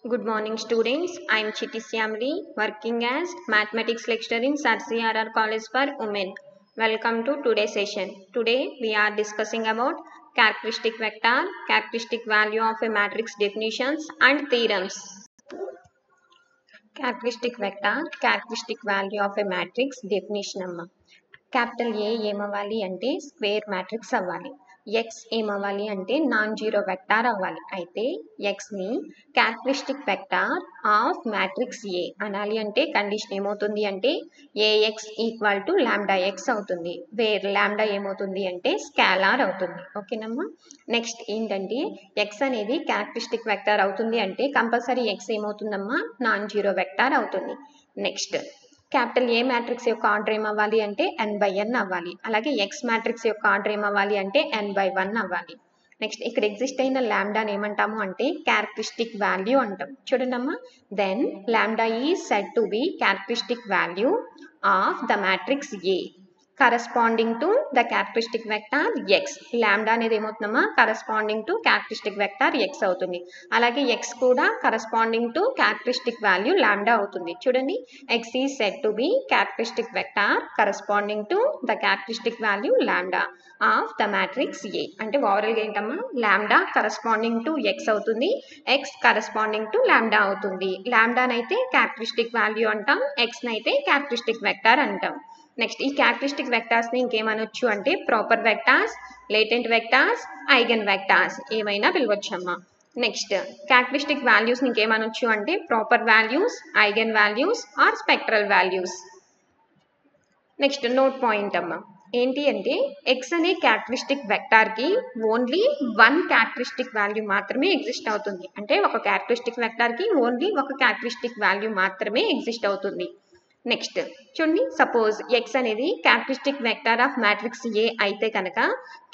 Good morning, students. I am Chitty Syamli, working as mathematics lecturer in Sir CRR College for Women. Welcome to today's session. Today we are discussing about characteristic vector, characteristic value of a matrix definitions and theorems. Characteristic vector, characteristic value of a matrix definition అమ్మ. Capital ఏ ఏమవ్వాలి అంటే square matrix అవ్వాలి. X ఏమవ్వాలి అంటే non zero vector అవ్వాలి. అయితే ఎక్స్ని characteristic vector of matrix A అనాలి అంటే కండిషన్ ఏమవుతుంది అంటే AX equal to lambda X అవుతుంది. వేర్ ల్యాండా ఏమవుతుంది అంటే స్కేలార్ అవుతుంది. ఓకేనమ్మా. నెక్స్ట్ ఏంటంటే ఎక్స్ అనేది క్యారెక్టరిస్టిక్ వెక్టార్ అవుతుంది అంటే కంపల్సరీ ఎక్స్ ఏమవుతుందమ్మా నాన్ జీరో వెక్టార్ అవుతుంది. నెక్స్ట్ క్యాపిటల్ ఏ మ్యాట్రిక్స్ యొక్క ఆర్డర్ ఏమవ్వాలి అంటే n/n అవ్వాలి. అలాగే ఎక్స్ మ్యాట్రిక్స్ యొక్క ఆర్డర్ ఏమవ్వాలి అంటే n/1 అవ్వాలి. నెక్స్ట్ ఇక్కడ ఎగ్జిస్ట్ అయిన ల్యాండాని ఏమంటాము అంటే క్యారెక్టరిస్టిక్ వాల్యూ అంటాం. చూడండి అమ్మా, then lambda is said to be characteristic value of the matrix A corresponding to the characteristic vector X. Lambda అనేది ఏమవుతుందమ్మా corresponding to characteristic vector X అవుతుంది. అలాగే ఎక్స్ కూడా corresponding to characteristic value lambda అవుతుంది. చూడండి, x is said to be characteristic vector corresponding to the characteristic value lambda of the matrix A. అంటే ఓవరాల్గా ఏంటమ్మా ల్యాండా కరస్పాండింగ్ టు ఎక్స్ అవుతుంది, x corresponding to lambda అవుతుంది. ల్యాండానైతే characteristic value అంటాం, ఎక్స్నైతే క్యారెక్టరిస్టిక్ వెక్టార్ అంటాం. నెక్స్ట్ ఈ క్యారెక్టరిస్టిక్ వెక్టార్స్ని ఇంకేమనొచ్చు అంటే proper vectors, latent vectors, eigen vectors ఏమైనా పిలవచ్చమ్మా. నెక్స్ట్ క్యారెక్టరిస్టిక్ వాల్యూస్ని ఇంకేమనొచ్చు అంటే proper values, eigen values or spectral values. Next note point అమ్మా ఏంటి అంటే ఎక్స్ అనే క్యారెక్టరిస్టిక్ వెక్టార్కి ఓన్లీ వన్ క్యారెక్టరిస్టిక్ వాల్యూ మాత్రమే ఎగ్జిస్ట్ అవుతుంది. అంటే ఒక క్యారెక్టరిస్టిక్ వెక్టార్కి ఓన్లీ ఒక క్యారెక్టరిస్టిక్ వాల్యూ మాత్రమే ఎగ్జిస్ట్ అవుతుంది. నెక్స్ట్ చూడండి, సపోజ్ ఎక్స్ అనేది characteristic vector of matrix A అయితే కనుక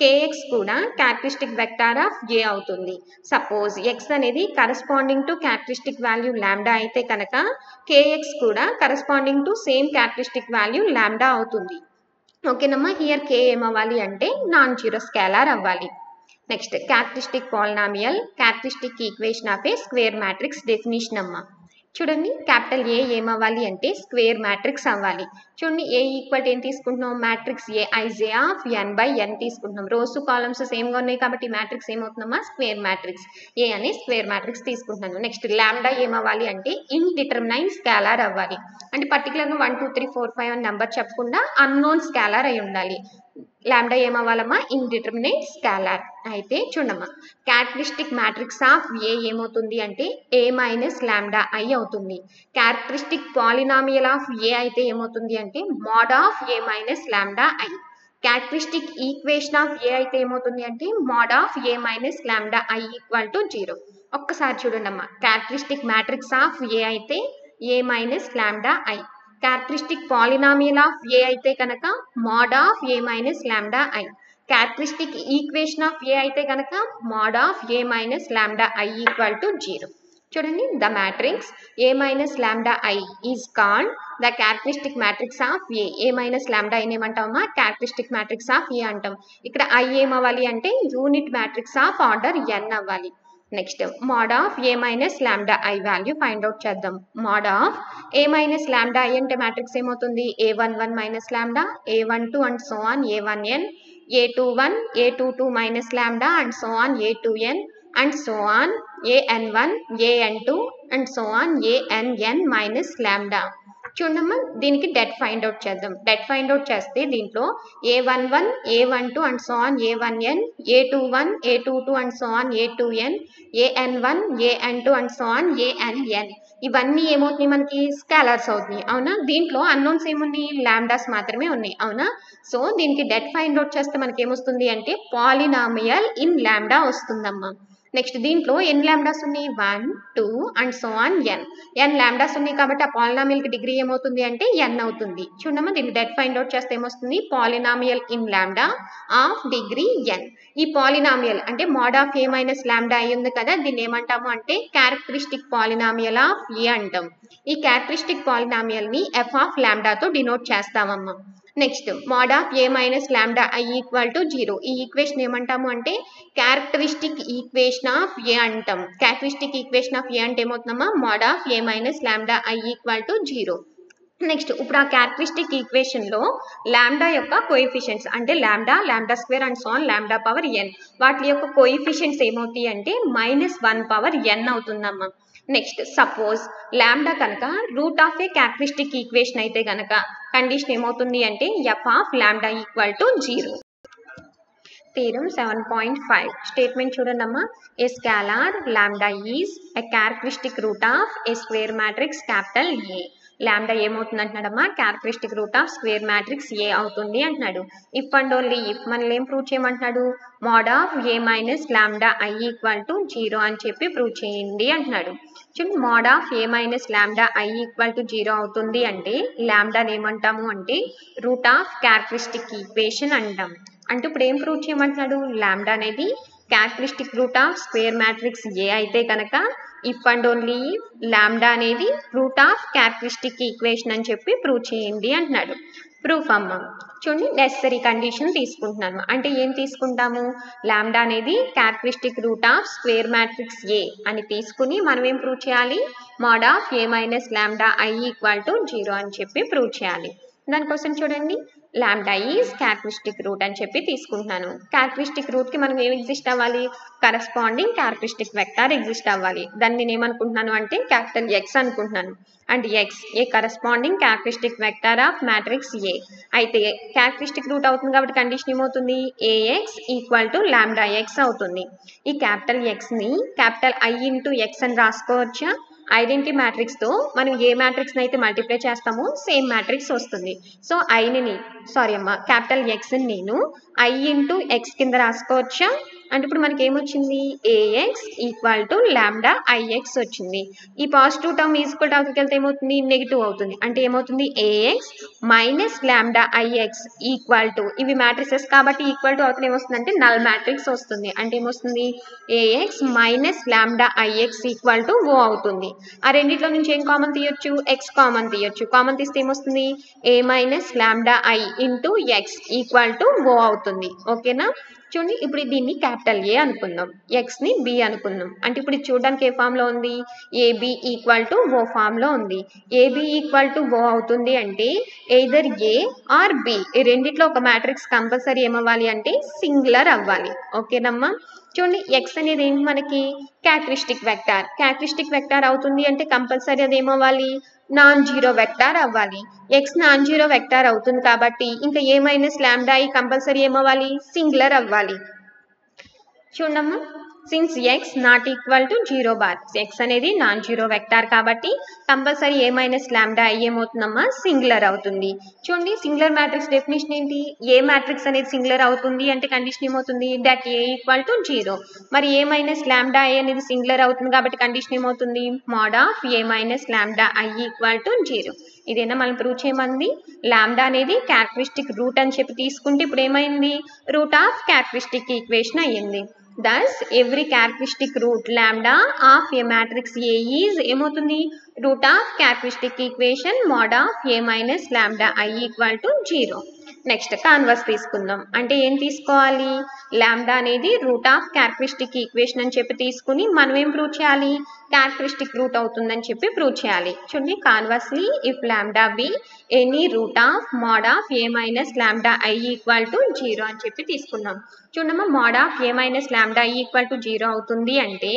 కేఎక్స్ కూడా క్యారెక్టరిస్టిక్ వెక్టార్ ఆఫ్ ఏ అవుతుంది. సపోజ్ ఎక్స్ అనేది corresponding to characteristic value lambda అయితే కనుక కేఎక్స్ కూడా corresponding to same characteristic value lambda అవుతుంది. ఓకేనమ్మా, హియర్ కే ఏమవ్వాలి అంటే నాన్ జీరో స్కేలార్ అవ్వాలి. Next characteristic polynomial, characteristic equation of a square matrix definition అమ్మా. చూడండి, క్యాపిటల్ ఏ ఏమవ్వాలి అంటే స్క్వేర్ మ్యాట్రిక్స్ అవ్వాలి. చూడండి, ఏ ఈక్వల్ ఏం తీసుకుంటున్నాం matrix A IJ of n/n తీసుకుంటున్నాం. రోస్ కాలమ్స్ సేమ్గా ఉన్నాయి కాబట్టి మ్యాట్రిక్స్ ఏమవుతుందమ్మా స్క్వేర్ మ్యాట్రిక్స్ ఏ అని స్క్వేర్ మ్యాట్రిక్స్ తీసుకుంటున్నాను. నెక్స్ట్ ల్యాండా ఏమవ్వాలి అంటే ఇండిటర్మినైన్ స్కేలార్ అవ్వాలి. అంటే పర్టికులర్గా 1 2 3 4 5 అని నెంబర్ చెప్పకుండా అన్నోన్ స్కేలార్ అయి ఉండాలి. ల్యాండా ఏమవ్వాలమ్మా ఇండిటర్మినేట్ స్కేలార్. అయితే చూడమ్మా క్యారెక్టరిస్టిక్ మ్యాట్రిక్స్ ఆఫ్ ఏ ఏమవుతుంది అంటే ఏ మైనస్ ల్యాండా ఐ అవుతుంది. క్యారెక్టరిస్టిక్ పాలినామియల్ ఆఫ్ ఏ అయితే ఏమవుతుంది అంటే mod of A minus lambda I. Characteristic equation of A అయితే ఏమవుతుంది అంటే mod of A minus lambda I equal to 0. ఒక్కసారి చూడండి అమ్మా, క్యారెక్టరిస్టిక్ మ్యాట్రిక్స్ ఆఫ్ ఏ అయితే A minus lambda I, characteristic polynomial of A అయితే కనుక mod of A minus lambda I, characteristic equation of A అయితే కనుక mod of A minus lambda I equal to 0. చూడండి, the matrix A minus lambda I is called the characteristic matrix of A. A minus lambda ఐని ఏమంటామా characteristic matrix of A అంటాం. ఇక్కడ I ఏమవ్వాలి అంటే unit matrix of order n అవ్వాలి. Next mod of A minus lambda I value find out చేద్దాం. Mod of A minus lambda I అంటే matrix ఏమవుతుంది a11 minus lambda, a12 and so on a1n, a21 a22 minus lambda and so on a2n and so on an1 an2 and so on ann minus lambda. చూడమ్మా దీనికి debt find out చేద్దాం. Debt find out చేస్తే దీంట్లో a11 a12 and so on a1n, a21 a22 and so on a2n, an1 an2 and so on ann ఇవన్నీ ఏమవుతున్నాయి మనకి scalers అవుతున్నాయి. అవునా, దీంట్లో అన్నోన్స్ ఏముంది ల్యాండాస్ మాత్రమే ఉన్నాయి. అవునా, సో దీనికి డెట్ ఫైండ్ అవుట్ చేస్తే మనకి ఏమొస్తుంది అంటే పాలినామియల్ ఇన్ ల్యాండా వస్తుందమ్మా. నెక్స్ట్ దీంట్లో ఎన్ని ల్యాండాస్ ఉన్నాయి 1 2 అండ్ సో ఆన్ n ల్యాండాస్ ఉన్నాయి కాబట్టి ఆ పాలినామియల్కి డిగ్రీ ఏమవుతుంది అంటే n అవుతుంది. చూడమ్మా దీన్ని డెట్ ఫైండ్ అవుట్ చేస్తే ఏమొస్తుంది పాలినామియల్ ఇన్ ల్యాండా ఆఫ్ డిగ్రీ n. ఈ పాలినామియల్ అంటే మోడ్ ఆఫ్ ఏ మైనస్ ల్యాండా అయి ఉంది కదా, దీన్ని ఏమంటాము అంటే క్యారెక్టరిస్టిక్ పాలినామియల్ ఆఫ్ ఏ అంటాం. ఈ క్యారెక్టరిస్టిక్ పాలినామియల్ని ఎఫ్ ఆఫ్ ల్యాండాతో డినోట్ చేస్తామమ్మా. Next mod of A minus lambda I equal to 0. ఈ ఈక్వేషన్ ఏమంటాము అంటే క్యారెక్టరిస్టిక్ ఈక్వేషన్ ఆఫ్ ఏ అంటాం. క్యారెక్టరిస్టిక్ ఈక్వేషన్ ఆఫ్ ఏ అంటే ఏమవుతుందమ్మా mod of A minus lambda I equal to 0. Next ఇప్పుడు ఆ క్యారెక్టరిస్టిక్ ఈక్వేషన్ లో లాంబ్డా యొక్క కోఎఫిషియెంట్స్ అంటే lambda square and so on lambda power n వాటి యొక్క కోఎఫిషియెంట్స్ ఏమవుతాయి అంటే -1 పవర్ n అవుతుందమ్మా. నెక్స్ట్ సపోజ్ లాంబ్డా కనుక root of A characteristic equation అయితే కనుక కండిషన్ ఏమవుతుంది అంటే f of lambda equal to 0. Theorem 7.5 statement చూడండి అమ్మా. A scalar lambda is a characteristic root of a square matrix capital A. Lambda ఏమవుతుంది అంటున్నాడమ్మా characteristic root of square matrix A అవుతుంది అంటున్నాడు. ఇఫ్ అండ్ ఓన్లీ ఇఫ్ మనల్ని ఏం prove చేయమంటున్నాడు mod of A minus lambda I equal to 0 అని చెప్పి prove చేయండి అంటున్నాడు. చూడండి mod of A minus lambda I equal to 0 అవుతుంది అంటే లాంబ్డాని ఏమంటాము అంటే రూట్ ఆఫ్ క్యారెక్టరిస్టిక్ ఈక్వేషన్ అంటాం. అంటే ఇప్పుడు ఏం ప్రూవ్ చేయమంటున్నాడు లాంబ్డా అనేది characteristic root of square matrix A అయితే కనుక ఇఫ్ అండ్ ఓన్లీ లాంబ్డా అనేది రూట్ ఆఫ్ క్యారెక్టరిస్టిక్ ఈక్వేషన్ అని చెప్పి ప్రూవ్ చేయండి అంటున్నాడు. ప్రూఫ్ అమ్మ చూడండి నెసరీ కండిషన్ తీసుకుంటున్నాను. అంటే ఏం తీసుకుంటాము లాంబ్డా అనేది characteristic root of square matrix ఏ అని తీసుకుని మనం ఏం ప్రూవ్ చేయాలి mode of A minus lambda I equal to 0 అని చెప్పి ప్రూవ్ చేయాలి. దానికోసం చూడండి లాంబ్డా ఈజ్ క్యారెక్టరిస్టిక్ రూట్ అని చెప్పి తీసుకుంటున్నాను. క్యారెక్టరిస్టిక్ రూట్కి మనం ఏం ఎగ్జిస్ట్ అవ్వాలి కరస్పాండింగ్ క్యారెక్టరిస్టిక్ వెక్టార్ ఎగ్జిస్ట్ అవ్వాలి. దాన్ని నేను ఏమనుకుంటున్నాను అంటే క్యాపిటల్ ఎక్స్ అనుకుంటున్నాను. And X a corresponding characteristic vector of matrix A అయితే క్యారెక్టరిస్టిక్ రూట్ అవుతుంది కాబట్టి కండిషన్ ఏమవుతుంది AX equal to lambda X అవుతుంది. ఈ క్యాపిటల్ ఎక్స్ని క్యాపిటల్ ఐ ఇంటూ ఎక్స్ అని రాసుకోవచ్చా. ఐడెంటిటీ మ్యాట్రిక్స్తో మనం ఏ మ్యాట్రిక్స్ని అయితే మల్టిప్లై చేస్తామో సేమ్ మ్యాట్రిక్స్ వస్తుంది. సో క్యాపిటల్ ఎక్స్ని నేను ఐ ఇంటూ ఎక్స్ కింద రాసుకోవచ్చా. అంటే ఇప్పుడు మనకి ఏమొచ్చింది AX equal to lambda I x వచ్చింది. ఈ పాజిటివ్ టర్మ్ ఈక్వల్ టు అవతలకి వెళ్తే ఏమవుతుంది నెగిటివ్ అవుతుంది. అంటే ఏమవుతుంది AX minus lambda IX equal to ఇవి మ్యాట్రిక్సెస్ కాబట్టి ఈక్వల్ టు అవతల ఏమొస్తుంది అంటే నల్ మ్యాట్రిక్స్ వస్తుంది. అంటే ఏమొస్తుంది AX minus lambda IX equal to O అవుతుంది. ఆ రెండిట్లో నుంచి ఏం కామన్ తీయొచ్చు ఎక్స్ కామన్ తీయొచ్చు. కామన్ తీస్తే ఏమొస్తుంది A minus lambda I into X equal to O అవుతుంది. ఓకేనా. చూడండి ఇప్పుడు దీన్ని క్యాపిటల్ ఏ అనుకుందాం ఎక్స్ని బి అనుకుందాం. అంటే ఇప్పుడు చూడడానికి ఏ ఫామ్లో ఉంది ఏబి ఈక్వల్ టు ఓ ఫామ్లో ఉంది. ఏబి ఈక్వల్ టు ఓ అవుతుంది అంటే ఎయిదర్ ఏ ఆర్ బి ఈ రెండిట్లో ఒక మ్యాట్రిక్స్ కంపల్సరీ ఏమవ్వాలి అంటే సింగులర్ అవ్వాలి. ఓకేనమ్మా. చూడండి ఎక్స్ అనేది ఏంటి మనకి క్యారెక్టరిస్టిక్ వెక్టార్ అవుతుంది అంటే కంపల్సరీ అది ఏమవ్వాలి నాన్ జీరో వెక్టార్ అవ్వాలి. ఎక్స్ నాన్ జీరో వెక్టార్ అవుతుంది కాబట్టి ఇంకా A minus lambda I compulsory ఏమవ్వాలి సింగులర్ అవ్వాలి. చూడమ్మా since X not equal to 0 bar X అనేది నాన్ జీరో వెక్టార్ కాబట్టి compulsory A minus lambda I ఏమవుతుందమ్మా సింగులర్ అవుతుంది. చూడండి సింగులర్ మ్యాట్రిక్స్ డెఫినేషన్ ఏంటి ఏ మ్యాట్రిక్స్ అనేది సింగులర్ అవుతుంది అంటే కండిషన్ ఏమవుతుంది దట్ ఏ ఈక్వల్ టు 0. మరి ఏ మైనస్ లాంబ్డా ఐ అనేది సింగులర్ అవుతుంది కాబట్టి కండిషన్ ఏమవుతుంది mode of A minus lambda I equal to 0. ఇదేనా మనం ప్రూవ్ చేయమంది లాంబ్డా అనేది క్యారెక్టరిస్టిక్ రూట్ అని చెప్పి తీసుకుంటే ఇప్పుడు ఏమైంది రూట్ ఆఫ్ క్యారెక్టరిస్టిక్ ఈక్వేషన్ అయ్యింది. Thus, every characteristic root lambda of a matrix A is ఏమవుతుంది root of characteristic equation mod of A minus lambda I equal to 0. Next converse తీసుకుందాం. అంటే ఏం తీసుకోవాలి లాంబ్డా అనేది రూట్ ఆఫ్ క్యారెక్టరిస్టిక్ ఈక్వేషన్ అని చెప్పి తీసుకుని మనం ఏం ప్రూవ్ చేయాలి క్యారెక్టరిస్టిక్ రూట్ అవుతుందని చెప్పి ప్రూవ్ చేయాలి. చూడండి conversely if lambda be any root of mod of A minus lambda I equal to 0 అని చెప్పి తీసుకున్నాం. చూడమ్మా mod of A minus lambda I equal to 0 అవుతుంది అంటే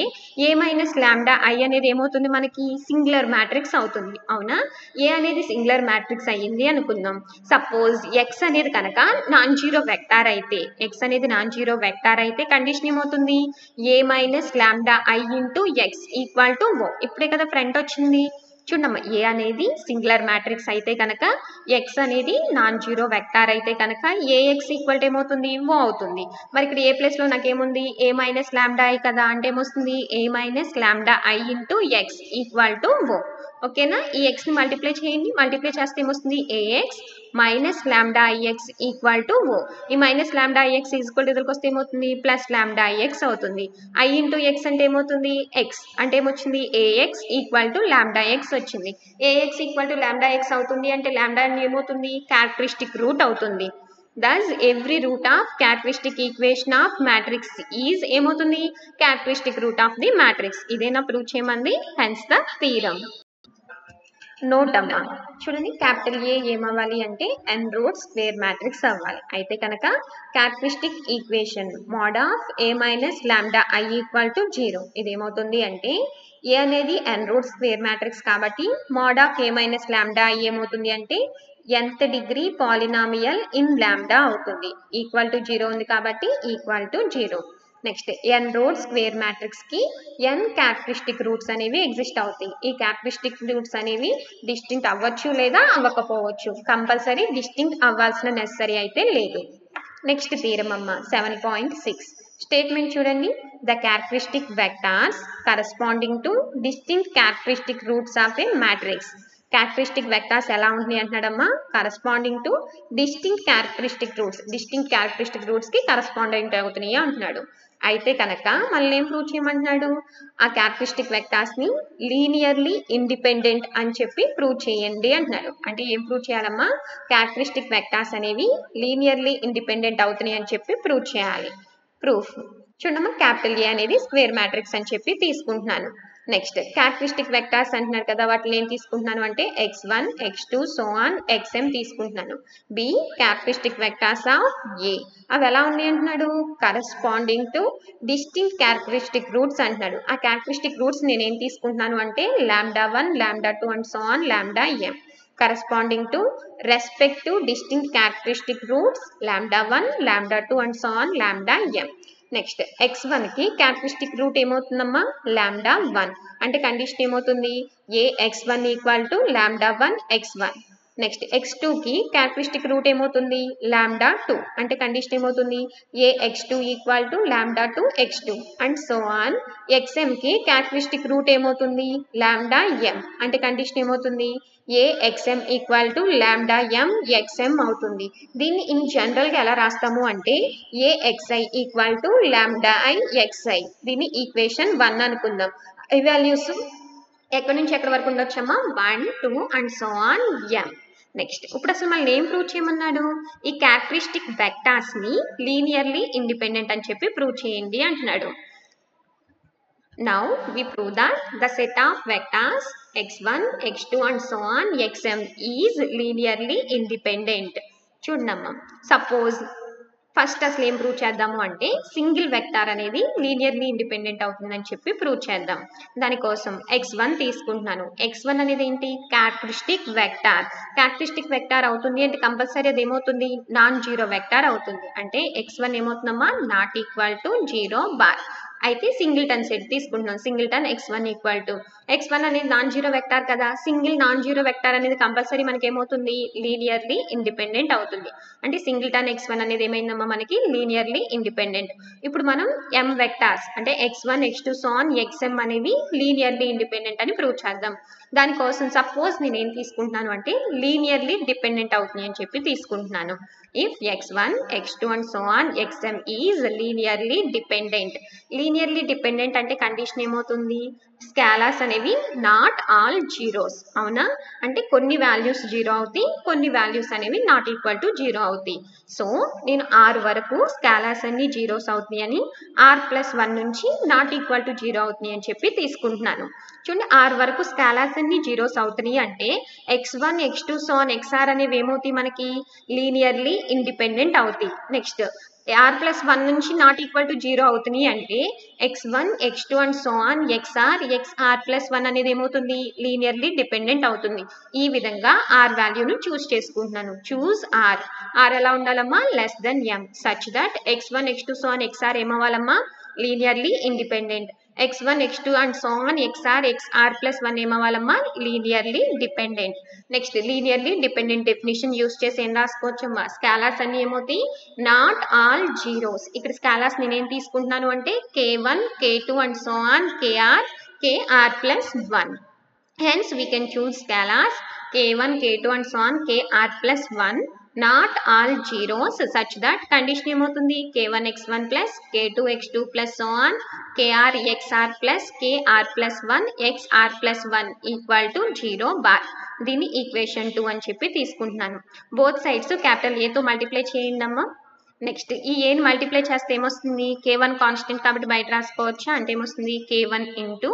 ఏ మైనస్ లాంబ్డా ఐ అనేది ఏమవుతుంది మనకి సింగులర్ మ్యాట్రిక్స్ అవుతుంది. అవునా ఏ అనేది సింగులర్ మ్యాట్రిక్స్ అయ్యింది అనుకుందాం. సపోజ్ ఎక్స్ అనేది కనుక నాన్ జీరో వెక్టార్ అయితే కండిషన్ ఏమవుతుంది A minus lambda I into X equal to O. ఇప్పుడే కదా ఫ్రంట్ వచ్చింది. చూడమ్మా ఏ అనేది సింగులర్ మ్యాట్రిక్స్ అయితే కనుక ఎక్స్ అనేది నాన్ జీరో వెక్టార్ అయితే కనుక ఏఎక్స్ ఈక్వల్ టు ఏమవుతుంది ఓ అవుతుంది. మరి ఇక్కడ ఏ ప్లేస్లో నాకేముంది ఏ మైనస్ లాంబ్డా ఐ కదా అంటే ఏమొస్తుంది A minus lambda I into X equal to O. ఓకేనా. ఈ ఎక్స్ని మల్టిప్లై చేయండి. మల్టిప్లై చేస్తే ఏమొస్తుంది AX minus lambda IX equal to O. ఈ minus lambda IX equal to ఎదురుకు వస్తే ఏమవుతుంది, ప్లస్ లాంబ్డా ఐఎక్స్ అవుతుంది. ఐ ఇంటూ ఎక్స్ అంటే ఏమవుతుంది, ఎక్స్ అంటే ఏమొచ్చింది, AX equal to lambda X వచ్చింది. AX equal to lambda X అవుతుంది అంటే లాంబ్డా ఏమవుతుంది, క్యారెక్టరిస్టిక్ రూట్ అవుతుంది. Thus, every root of characteristic equation of matrix is ఏమవుతుంది, characteristic root of the matrix. ఇదేనా ప్రూవ్ చేయమంది, hence the theorem. నోట్ అమ్మా చూడండి, క్యాపిటల్ ఏ ఏమవ్వాలి అంటే n రూట్ స్క్వేర్ మ్యాట్రిక్స్ అవ్వాలి. అయితే కనుక characteristic equation mode of A minus lambda I equal to 0 ఇది ఏమవుతుంది అంటే ఏ అనేది n రూట్ స్క్వేర్ మ్యాట్రిక్స్ కాబట్టి mode of A minus lambda I ఏమవుతుంది అంటే nth degree polynomial in lambda అవుతుంది. ఈక్వల్ టు 0 ఉంది కాబట్టి equal to 0. Next n root square matrix కి n క్యారెక్టరిస్టిక్ రూట్స్ అనేవి ఎగ్జిస్ట్ అవుతాయి. ఈ క్యారెక్టరిస్టిక్ రూట్స్ అనేవి డిస్టింక్ట్ అవ్వచ్చు లేదా అవ్వకపోవచ్చు. కంపల్సరీ డిస్టింక్ట్ అవ్వాల్సిన నెసరీ అయితే లేదు. నెక్స్ట్ థీరం అమ్మ 7.6 స్టేట్మెంట్ చూడండి, the characteristic vectors corresponding to distinct characteristic roots of a matrix. Characteristic vectors ఎలా ఉంటున్నాయి అంటున్నాడమ్మా, corresponding to distinct characteristic roots కి కరస్పాండింగ్ అవుతున్నాయి అంటున్నాడు. అయితే కనుక మళ్ళీ ఏం ప్రూవ్ చేయమంటున్నాడు, ఆ క్యారెక్టరిస్టిక్ వెక్టార్స్ ని లీనియర్లీ ఇండిపెండెంట్ అని చెప్పి ప్రూవ్ చేయండి అంటున్నాడు. అంటే ఏం ప్రూవ్ చేయాలమ్మా, క్యారెక్టరిస్టిక్ వెక్టార్స్ అనేవి లీనియర్లీ ఇండిపెండెంట్ అవుతున్నాయి అని చెప్పి ప్రూవ్ చేయాలి. ప్రూఫ్ చూడమ్మా, క్యాపిటల్ ఏ అనేది స్క్వేర్ మ్యాట్రిక్స్ అని చెప్పి తీసుకుంటున్నాను. నెక్స్ట్ క్యారెక్టరిస్టిక్ వెక్టార్స్ అంటున్నారు కదా, వాటిని ఏం తీసుకుంటున్నాను అంటే x1 x2 so on xm తీసుకుంటున్నాను. బి క్యారెక్టరిస్టిక్ వెక్టార్స్ ఆఫ్ ఏ, అవి ఎలా ఉన్నాయి అంటున్నాడు, corresponding to distinct characteristic roots అంటున్నాడు. ఆ క్యారెక్టరిస్టిక్ రూట్స్ నేను ఏం తీసుకుంటున్నాను అంటే λ1 λ2 and so on λm corresponding to respect to distinct characteristic roots λ1 λ2 and so on λm. Next x1 కి క్యారెక్టరిస్టిక్ రూట్ ఏమవుతుందమ్మా, λ1 అంటే కండిషన్ ఏమవుతుంది, ఏ x1 equal to λ1 x1. Next x2 కి క్యారెక్టరిస్టిక్ రూట్ ఏమవుతుంది, λ2 అంటే కండిషన్ ఏమవుతుంది, A x2 equal to λ2 x2 and so on. xm కి characteristic root ఏమవుతుంది, λm అంటే కండిషన్ ఏమవుతుంది, A xm equal to λm xm అవుతుంది. దీన్ని ఇన్ జనరల్ గా ఎలా రాస్తాము అంటే ఏ xi equal to λi xi. దీన్ని ఈక్వేషన్ 1 అనుకుందాం. ఈ వాల్యూస్ ఎక్కడి నుంచి ఎక్కడి వరకు ఉండొచ్చమ్మా, 1 2 and so on m. Next ఇప్పుడు అసలు మళ్ళీ ఏం ప్రూవ్ చేయమన్నాడు, ఈ క్యారెక్టరిస్టిక్ వెక్టార్స్ ని లీనియర్లీ ఇండిపెండెంట్ అని చెప్పి ప్రూవ్ చేయండి అంటున్నాడు. Now we prove that the set of vectors x1 x2 and so on xm is linearly independent. చూడమ్మా, సపోజ్ ఫస్ట్ అసలు ఏం ప్రూవ్ చేద్దాము అంటే సింగిల్ వెక్టార్ అనేది లీనియర్లీ ఇండిపెండెంట్ అవుతుందని చెప్పి ప్రూవ్ చేద్దాం. దానికోసం x1 తీసుకుంటున్నాను. x1 అనేది ఏంటి, క్యారెక్టరిస్టిక్ వెక్టార్. క్యారెక్టరిస్టిక్ వెక్టార్ అవుతుంది అంటే కంపల్సరీ అది ఏమవుతుంది, నాన్ జీరో వెక్టార్ అవుతుంది. అంటే x1 ఏమవుతుందమ్మా, నాట్ ఈక్వల్ టు 0 బార్. అయితే సింగిల్టన్ సెట్ తీసుకుంటున్నాం. Singleton x1 equal to x1 అనేది నాన్ జీరో వెక్టార్ కదా, సింగిల్ నాన్ జీరో వెక్టార్ అనేది కంపల్సరీ మనకి ఏమవుతుంది, లీనియర్లీ ఇండిపెండెంట్ అవుతుంది. అంటే సింగిల్టన్ x1 అనేది ఏమైందమ్మా మనకి లీనియర్లీ ఇండిపెండెంట్. ఇప్పుడు మనం m వెక్టార్స్ అంటే x1 x2 so on xm అనేవి లీనియర్లీ ఇండిపెండెంట్ అని ప్రూవ్ చేద్దాం. దానికోసం సపోజ్ నేను ఏం తీసుకుంటున్నాను అంటే లీనియర్లీ డిపెండెంట్ అవుతుంది అని చెప్పి తీసుకుంటున్నాను. If x1 x2 and so on xm is linearly dependent. Linearly dependent అంటే కండిషన్ ఏమవుతుంది, స్కేలార్స్ అనేవి నాట్ ఆల్ జీరోస్. అవునా, అంటే కొన్ని వాల్యూస్ 0 అవుతాయి, కొన్ని వాల్యూస్ అనేవి నాట్ ఈక్వల్ టు 0 అవుతాయి. సో నేను r వరకు స్కేలార్స్ అన్ని జీరోస్ అవుతాయి అని r+1 నుంచి నాట్ ఈక్వల్ టు 0 అవుతాయి అని చెప్పి తీసుకుంటున్నాను. చూడండి, r వరకు స్కేలార్స్ అన్ని జీరోస్ అవుతాయి అంటే x1 x2 so on xr అనేవి ఏమవుతాయి మనకి లీనియర్లీ ఇండిపెండెంట్ అవుతాయి. నెక్స్ట్ r+1 నుంచి నాట్ ఈక్వల్ టు 0 అవుతున్నాయి అంటే x1 x2 and so on xr+1 అనేది ఏమవుతుంది, లీనియర్లీ డిపెండెంట్ అవుతుంది. ఈ విధంగా r వాల్యూను చూస్ చేసుకుంటున్నాను. చూస్ r ఎలా ఉండాలమ్మా, less than m such that x1 x2 so on xr ఏమవ్వాలమ్మా, linearly independent. x1 x2 and so on xr+1 ఏమవ్వాలమ్మా, linearly dependent. Next linearly dependent definition use చేసి ఏం రాసుకోవచ్చమ్మా, స్కేలార్స్ అన్ని ఏమవుతాయి, నాట్ ఆల్ జీరోస్. ఇక్కడ స్కేలార్స్ నేనేం తీసుకుంటున్నాను అంటే k1 k2 and so on kr kr+1. Hence we can choose scalars k1, k2 and so on kr plus 1 not all zeros such that condition ఏమవుతుంది k1 x1 plus k2 x2 plus so on kr xr plus kr plus 1 xr plus 1 equal to 0 bar. దీన్ని equation 2 అని చెప్పి తీసుకుంటున్నాను. Both sides capital ఏ తో multiply చేయండి అమ్మా. Next ఈ ఏని మల్టిప్లై చేస్తే ఏమొస్తుంది k1 కాన్స్టెంట్ కాబట్టి బయట రాసుకోవచ్చా అంటే ఏమొస్తుంది k1 into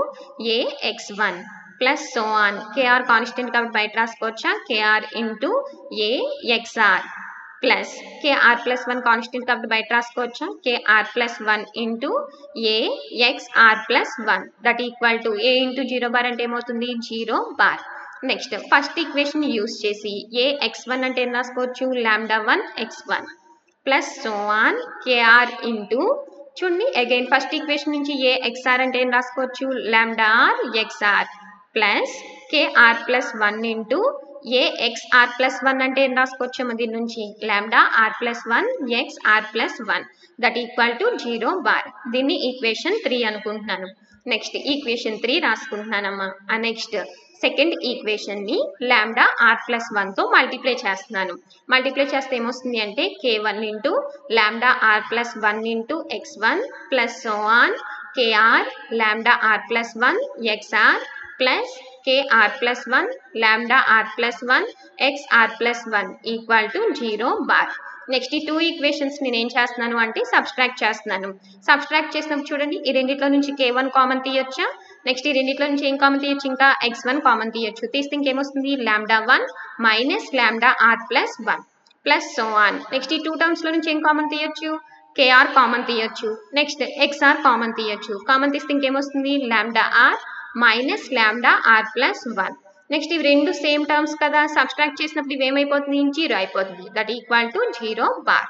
A x1 plus so on KR constant కాబట్టి బయట రాసుకోవచ్చా కేఆర్ ఇంటూ ఏ XR plus KR plus 1 constant కాబట్టి బయట రాసుకోవచ్చా KR plus 1 into A XR plus 1 that equal to A into 0 bar అంటే ఏమవుతుంది 0 bar. Next first equation use చేసి A x1 అంటే ఏం రాసుకోవచ్చు లాంబ్డా 1 x1 plus so on KR into చూడండి అగైన్ ఫస్ట్ ఈక్వేషన్ నుంచి ఏ ఎక్స్ఆర్ అంటే ఏం రాసుకోవచ్చు lambda r x r plus KR plus 1 into ఏ ఎక్స్ఆర్ ప్లస్ 1 అంటే ఏం రాసుకోవచ్చాము దీని నుంచి lambda r plus 1 x r plus 1 that equal to 0 bar. దీన్ని ఈక్వేషన్ 3 అనుకుంటున్నాను. నెక్స్ట్ ఈక్వేషన్ 3 రాసుకుంటున్నానమ్మా. నెక్స్ట్ సెకండ్ ఈక్వేషన్ ని లాంబ్డా ఆర్ ప్లస్ 1 తో మల్టిప్లై చేస్తున్నాను. మల్టిప్లై చేస్తే ఏమొస్తుంది అంటే k1 into lambda r plus 1 into x1 plus so on k r lambda r plus 1 x r plus kr plus 1 lambda r plus 1 xr plus 1 equal to 0 bar. Next ఈ 2 equations నేను ఏం చేస్తున్నాను అంటే సబ్స్ట్రాక్ట్ చేస్తున్నాను. సబ్స్ట్రాక్ట్ చేసినప్పుడు చూడండి ఈ రెండిట్లో నుంచి k1 కామన్ తీయొచ్చా నెక్స్ట్ ఈ రెండిట్లో నుంచి ఏం కామన్ తీయొచ్చు ఇంకా x1 కామన్ తీయొచ్చు. తీస్తే ఇంకేమొస్తుంది lambda 1 minus lambda r plus 1 plus so on. Next ఈ 2 టర్మ్స్ లో నుంచి ఏం కామన్ తీయొచ్చు kr కామన్ తీయొచ్చు నెక్స్ట్ xr కామన్ తీయొచ్చు. కామన్ తీస్తే ఇంకేమొస్తుంది lambda r minus lambda r plus 1. Next ఇవి రెండు సేమ్ టర్మ్స్ కదా సబ్స్ట్రాక్ట్ చేసినప్పుడు ఇవి ఏమైపోతుంది 0 అయిపోతుంది that equal to 0 bar.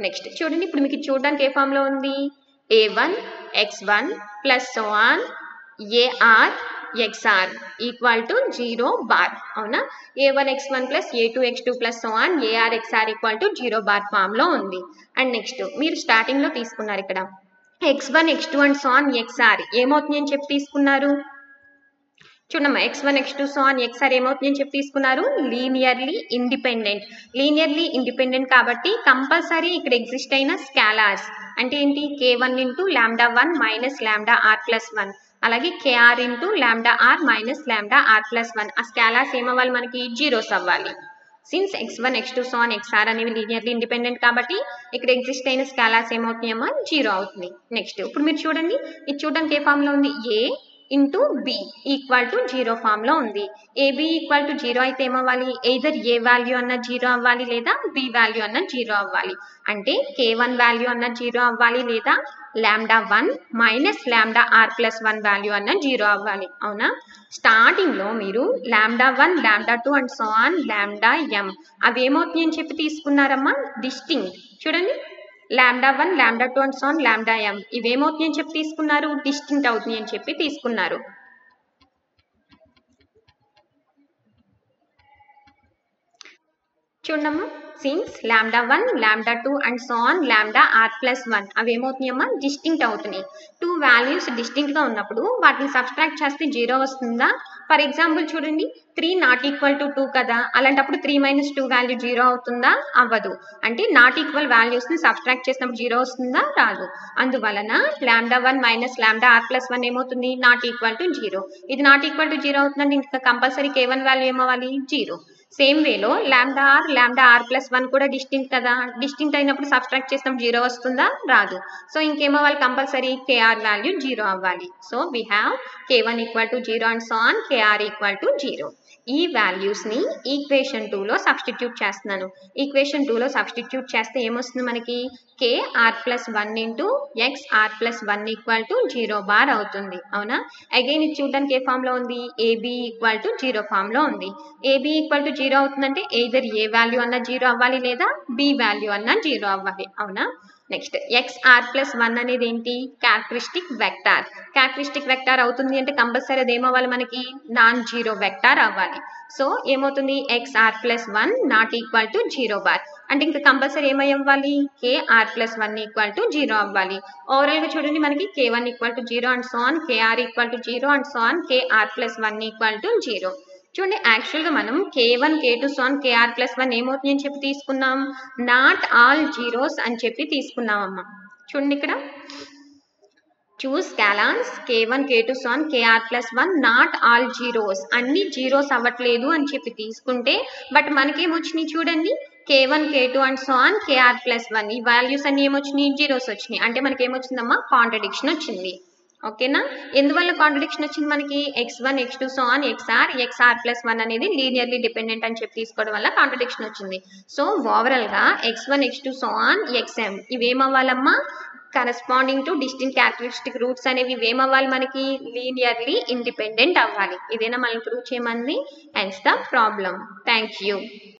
Next చూడండి ఇప్పుడు మీకు చూడడానికి ఏ ఫామ్ లో ఉంది a1 x1 plus so on a r x r equal to 0 bar అవునా. a1 x1 plus a2 x2 plus so on a r x r equal to 0 bar form లో ఉంది. అండ్ నెక్స్ట్ మీరు స్టార్టింగ్ లో తీసుకున్నారు ఇక్కడ x1 x2 and so on xr ఏమవుతుంది అని చెప్పి తీసుకున్నారు చూడమ్మా x1 x2 so on xr ఏమవుతుంది అని చెప్పి తీసుకున్నారు లీనియర్లీ ఇండిపెండెంట్. లీనియర్లీ ఇండిపెండెంట్ కాబట్టి కంపల్సరీ ఇక్కడ ఎగ్జిస్ట్ అయిన స్కాలార్స్ అంటే ఏంటి k1 into lambda 1 minus lambda r plus 1 అలాగే kr into lambda r minus lambda r plus 1 ఆ స్కాలార్స్ ఏమవ్వాలి మనకి జీరోస్ అవ్వాలి. Since x1 x2 so on xr అనేవి లీనియర్లీ ఇండిపెండెంట్ కాబట్టి ఇక్కడ ఎగ్జిస్ట్ అయిన స్కాలార్స్ ఏమవుతున్నాయమ్మా 0 అవుతుంది. నెక్స్ట్ ఇప్పుడు మీరు చూడండి ఇది చూడడానికి ఏ ఫామ్ లో ఉంది a into B equal to 0 form లో ఉంది. ఏబి ఈక్వల్ టు 0 అయితే ఏమవ్వాలి ఎయిదర్ ఏ వాల్యూ అన్న 0 అవ్వాలి లేదా బి వాల్యూ అన్న 0 అవ్వాలి. అంటే k1 వాల్యూ అన్న 0 అవ్వాలి లేదా lambda 1 minus lambda r plus 1 value అన్న 0 అవ్వాలి అవునా. స్టార్టింగ్ లో మీరు lambda 1 lambda 2 and so on lambda m అవి ఏమవుతుంది అని చెప్పి తీసుకున్నారమ్మా డిస్టింక్ట్. చూడండి lambda 1 lambda 2 and so on lambda m ఇవేమవుతుంది అని చెప్పి తీసుకున్నారు డిస్టింక్ట్ అవుతుంది అని చెప్పి తీసుకున్నారు. చూడమ్మా since lambda 1 lambda 2 and so on lambda r plus 1 అవి ఏమవుతున్నాయమ్మా డిస్టింక్ట్ అవుతున్నాయి. 2 వాల్యూస్ డిస్టింక్ట్ గా ఉన్నప్పుడు వాటిని సబ్స్ట్రాక్ట్ చేస్తే 0 వస్తుందా. ఫర్ ఎగ్జాంపుల్ చూడండి 3 నాట్ ఈక్వల్ టు 2 కదా అలాంటప్పుడు 3 మైనస్ 2 వాల్యూ 0 అవుతుందా అవ్వదు. అంటే నాట్ ఈక్వల్ వాల్యూస్ ని సబ్స్ట్రాక్ట్ చేసినప్పుడు 0 వస్తుందా రాదు. అందువలన lambda 1 minus lambda r plus 1 ఏమవుతుంది నాట్ ఈక్వల్ టు 0. ఇది నాట్ ఈక్వల్ టు 0 అవుతుందంటే ఇంకా కంపల్సరీ k1 వాల్యూ ఏమవ్వాలి 0. సేమ్ వేలో లాంబ్డా ఆర్ ప్లస్ 1 కూడా డిస్టింక్ట్ కదా డిస్టింక్ట్ అయినప్పుడు సబ్స్ట్రాక్ట్ చేసినప్పుడు 0 వస్తుందా రాదు. సో ఇంకేమవ్వాలి కంపల్సరీ kr వాల్యూ 0 అవ్వాలి. So we have k1 equal to 0 and so on kr equal to 0. ఈ వాల్యూస్ ని ఈక్వేషన్ 2 లో సబ్స్టిట్యూట్ చేస్తున్నాను. ఈక్వేషన్ 2 లో సబ్స్టిట్యూట్ చేస్తే ఏమొస్తుంది మనకి kr plus 1 into xr plus 1 equal to 0 bar అవుతుంది అవునా. అగైన్ ఇది చూడడానికి ఏ ఫామ్ లో ఉంది ఏబి ఈక్వల్ టు 0 ఫామ్ లో ఉంది. ఏబి ఈక్వల్ టు 0 అవుతుందంటే ఎయిదర్ ఏ వాల్యూ అన్న 0 అవ్వాలి లేదా బి వాల్యూ అన్న 0 అవ్వాలి అవునా. నెక్స్ట్ xr ప్లస్ 1 అనేది ఏంటి క్యారెక్టరిస్టిక్ వెక్టార్. క్యారెక్టరిస్టిక్ వెక్టార్ అవుతుంది అంటే కంపల్సరీ అది ఏమవ్వాలి మనకి నాన్ జీరో వెక్టార్ అవ్వాలి. సో ఏమవుతుంది xr plus 1 not equal to 0 bar అంటే ఇంకా కంపల్సరీ ఏమై అవ్వాలి kr ప్లస్ 1 ఈక్వల్ టు 0 అవ్వాలి. ఓవరాల్ గా చూడండి మనకి k1 equal to 0 and so on kr equal to 0 and so on kr plus 1 equal to 0. చూడండి యాక్చువల్గా మనం K1 K2 so on KR+1 ఏమవుతుంది అని చెప్పి తీసుకున్నాం, నాట్ ఆల్ జీరోస్ అని చెప్పి తీసుకున్నామమ్మా. చూడండి ఇక్కడ చూస్ స్కాలాన్స్ K1 K2 so on KR+1 not all zeros, అన్ని జీరోస్ అవ్వట్లేదు అని చెప్పి తీసుకుంటే బట్ మనకేమొచ్చినాయి చూడండి K1 K2 and so on KR+1 ఈ వాల్యూస్ అన్ని ఏమొచ్చినాయి జీరోస్ వచ్చినాయి, అంటే మనకి ఏమొచ్చిందమ్మా కాంట్రడిక్షన్ వచ్చింది. ఓకేనా, ఎందువల్ల కాంట్రడిక్షన్ వచ్చింది మనకి x1 x2 so on XR+1 అనేది లీనియర్లీ డిపెండెంట్ అని చెప్పి తీసుకోవడం వల్ల కాంట్రడిక్షన్ వచ్చింది. సో ఓవరాల్ గా x1 x2 so on xm ఇవేమవ్వాలమ్మా corresponding to distinct characteristic roots అనేవి ఇవేమవ్వాలి మనకి లీనియర్లీ ఇండిపెండెంట్ అవ్వాలి. ఇదేనా మనకి ప్రూవ్ చేయమంది, hence the problem. Thank you.